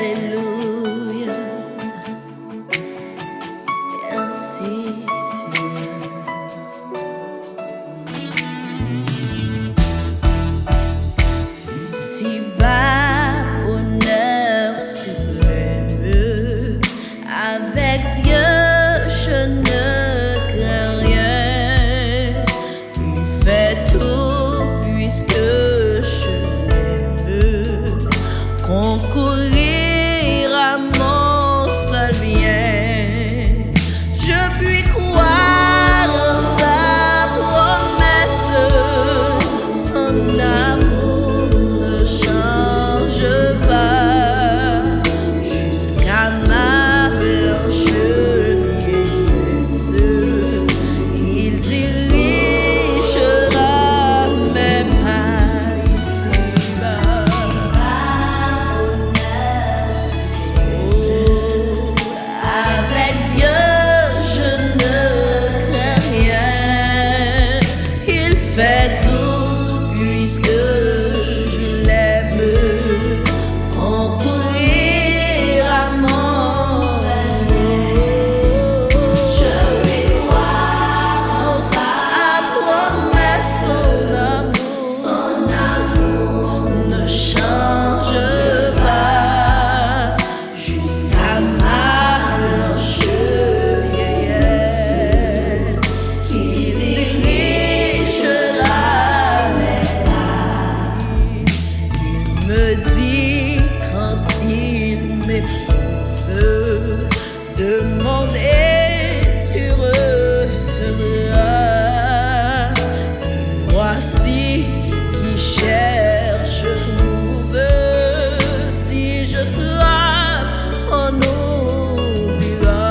Alléluia. Merci, Seigneur. Ici-bas, bonheur suprême, avec Dieu, je ne crains rien. Il fait tout puisque je l'aime. Concourir à mon seul bien, je puis croire en sa promesse. Son amour ne change pas jusqu'à ma blanche vieillesse. Il dirigera mes pas ici-bas. Avec Dieu, je ne crains rien. Il fait tout puisque je l'aime. Concourir à mon salut, je vais croire en sa promesse. Son amour ne change pas jusqu'à ma blanche vieillesse. Il dirigera mes pas. Il me dit quand il m'éprouve, demande et tu recevras. Et voici qui cherche trouve. Si je frappe, on ouvrira.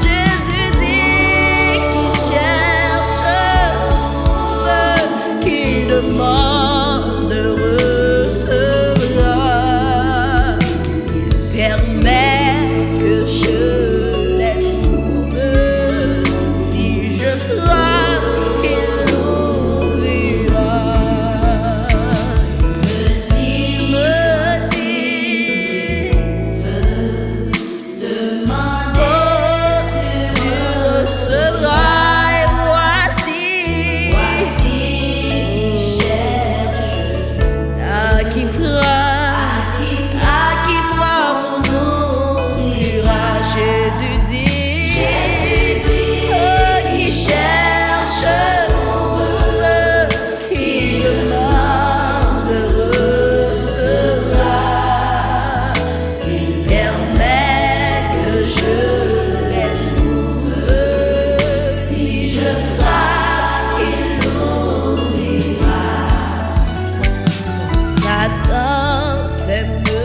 Jésus dit qui cherche trouve, qui demande recevra. Il permet que je les trouve. Si je frappe, il ouvrira. Me dit, demande, tu recevras. Et voici qui cherche, à qui frappe, on ouvrira. Jésus dit, oh, qui cherche trouve, qui demande recevra. Il permet que je les trouve. Si je frappe, il ouvrira. Satan sème le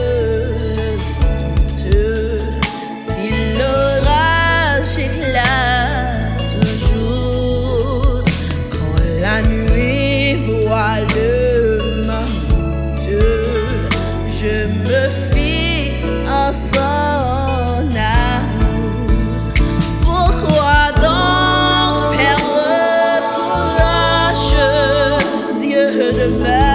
doute. Si l'orage éclate un jour, quand la nuit voile ma route, je me fie en son amour. Pourquoi donc perdre courage? Dieu demeure